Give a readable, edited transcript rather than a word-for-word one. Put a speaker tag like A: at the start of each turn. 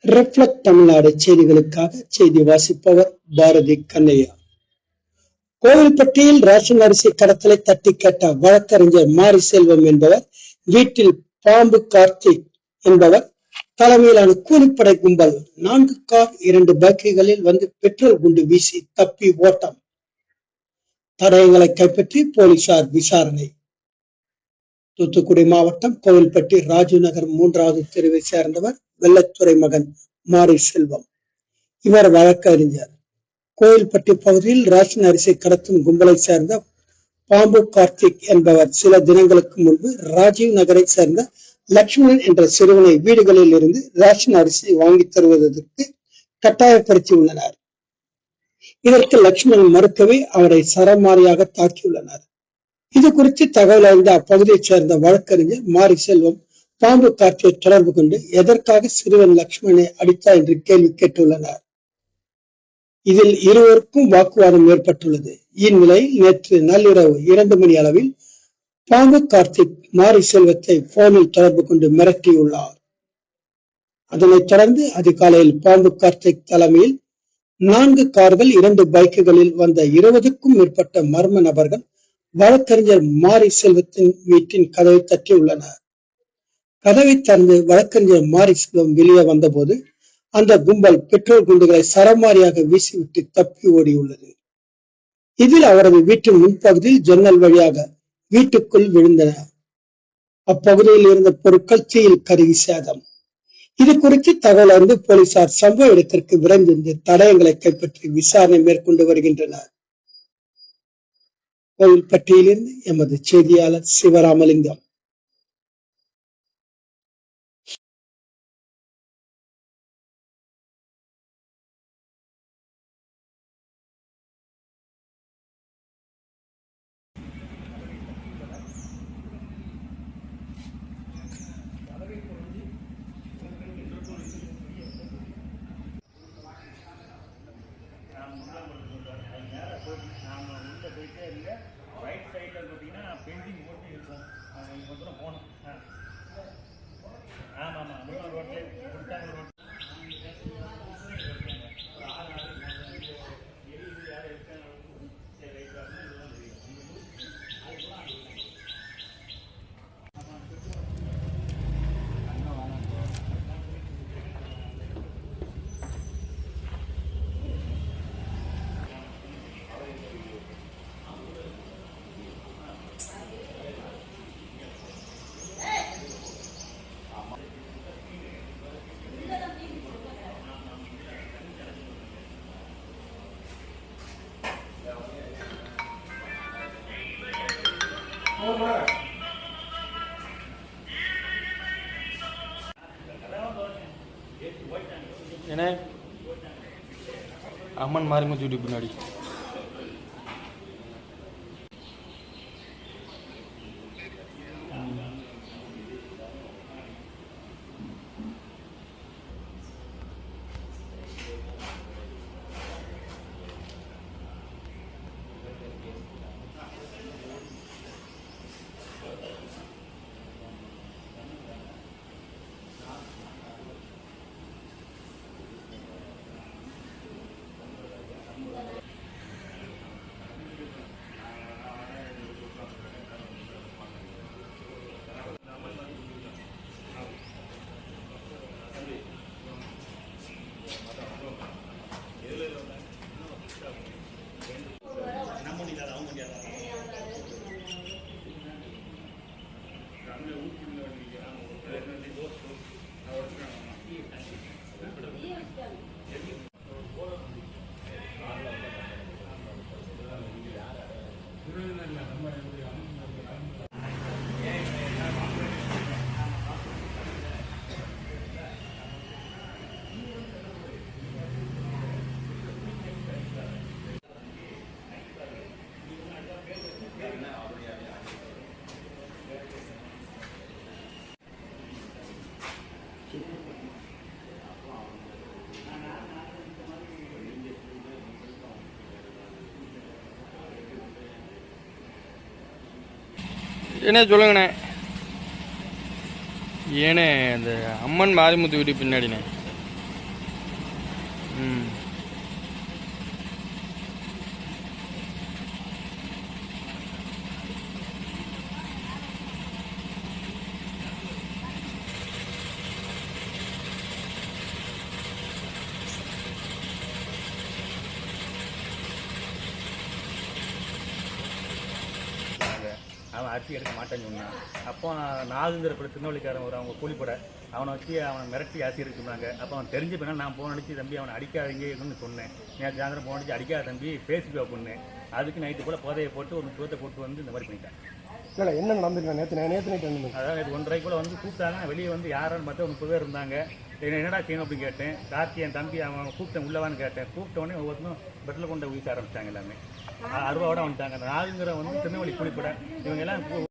A: Reflect Tamil Nadu செய்திகளுக்காக செய்தி வாசிப்பவர் பாரதி கண்ணையா. கோவில்பட்டியில் ரேஷன் அரிசி கடத்தலை தட்டி கேட்ட வழக்கறிஞர் மாரி செல்வம் என்பவர் வீட்டில் பாம்பு கார்த்திக் என்பவர் தலைமையிலான கூலிப்படை கும்பல் 4 கார் 2 பைக்குகளில் வந்து பெட்ரோல் குண்டு வீசி தப்பி ஓட்டம். தடயங்களை கைப்பற்றி போலீசார் விசாரணை. தூத்துக்குடி மாவட்டம் கோவில்பட்டி ராஜு நகர் 3வது தெருவை சேர்ந்தவர் வெள்ளத்துறை மகன் மாரி செல்வம். இவர் வழக்கறிஞர். கோவில்பட்டி பகுதியில் ரேஷன் அரிசி கடத்தும் கும்பலை சேர்ந்த பாம்பு கார்த்திக் என்பவர் சில தினங்களுக்கு முன்பு ராஜீவ் நகரை சேர்ந்த லட்சுமணன் என்ற சிறுவனை வீடுகளில் இருந்து ரேஷன் அரிசி வாங்கி தருவதற்கு கட்டாயப்படுத்தியுள்ளனர். இதற்கு லட்சுமணன் மறுக்கவே அவரை சரமாரியாக தாக்கியுள்ளனர். இது குறித்து தகவல் அறிந்த அப்பகுதியைச் சேர்ந்த வழக்கறிஞர் மாரி செல்வம் பாம்பு கார்த்தியை தொடர்பு கொண்டு எதற்காக சிறுவன் லட்சுமணனை அடித்தார் என்று கேள்வி கேட்டுள்ளனர். இதில் இருவருக்கும் வாக்குவாதம் ஏற்பட்டுள்ளது. இந்நிலையில் நேற்று நள்ளிரவு 2 மணி அளவில் பாம்பு கார்த்திக் மாரி செல்வத்தை போனில் தொடர்பு கொண்டு மிரட்டியுள்ளார். அதனைத் தொடர்ந்து அதிகாலையில் பாம்பு கார்த்திக் தலைமையில் 4 கார்கள் 2 பைக்குகளில் வந்த 20க்கும் மேற்பட்ட மர்ம நபர்கள் வழக்கறிஞர் மாரி செல்வத்தின் வீட்டின் கதவை தட்டியுள்ளனர். கதவை திறந்து வழக்கறிஞர் மாரி செல்வம் வெளியே வந்தபோது அந்த கும்பல் பெட்ரோல் குண்டுகளை சரமாரியாக வீசிவிட்டு தப்பி ஓடியுள்ளது. இதில் அவரது வீட்டின் முன்பகுதியில் ஜன்னல் வழியாக வீட்டுக்குள் விழுந்தன. அப்பகுதியில் இருந்த பொருட்கள் தீயில் கருகி சேதம். இது குறித்து தகவல் அறிந்து போலீசார் சம்பவ இடத்திற்கு விரைந்து தடயங்களை கைப்பற்றி விசாரணை மேற்கொண்டு வருகின்றனர். கோவில்பட்டியிலிருந்து எமது செய்தியாளர் சிவராமலிங்கம்.
B: ரைட் சைடில் பார்த்தீங்கன்னா பெண்டிங் ஓட்டி இருக்கும். கொஞ்சம் போகணும். ஆமாம் ஆமாம் முன்னாள் ரோட்டில் கொடுத்தாங்க ரோட்
C: என்ன அம்மன் மாரிமுத்து வீட்டு பின்னாடி என்ன சொல்லுங்கண்ணே. ஏண்ணே இந்த அம்மன் மாரிமுத்து வீட்டு பின்னாடிண்ணே. ம்.
B: அவன் அரிசி எடுக்க மாட்டேன்னு சொன்னான். அப்போ நாகுங்கிற படம் திருநெல்வேலிக்காரன் ஒரு அவங்க கூலிப்பட அவனை வச்சு அவனை மிரட்டி அரிசி எடுக்க சொன்னாங்க. அப்போ அவன் தெரிஞ்ச பின்னா நான் போன் அடிச்சு தம்பி அவனை அடிக்காதீங்கன்னு சொன்னேன். நேற்று சாயந்தரம் போன் அடிச்சு அடிக்காத தம்பி பேசிக்கோ அப்படின்னு. அதுக்கு நைட்டு கூட போதையை போட்டு ஒரு 30 போட்டு வந்து இந்த மாதிரி பண்ணிட்டான்.
D: இல்லை என்ன நடந்துருக்கு நேற்று நைட்டு வந்து
B: அதாவது 1:30 கூட வந்து கூப்பிட்டாங்க. வெளியே வந்து யாரான்னு பார்த்தா 30 பேர் இருந்தாங்க. என்னடா செய்யணும் அப்படின்னு கேட்டேன். கார்த்தி என் தம்பி அவன் கூப்பிட்டேன் உள்ளவான்னு கேட்டேன். கூப்பிட்ட உடனே ஒவ்வொருத்தரும் பெட்டில் கொண்டு வீச ஆரம்பிச்சிட்டாங்க. எல்லாமே 60 வந்துட்டாங்க. அந்த நாகுங்கிற வந்து திருநெல்வேலி கூலிப்பட இவங்க எல்லாம்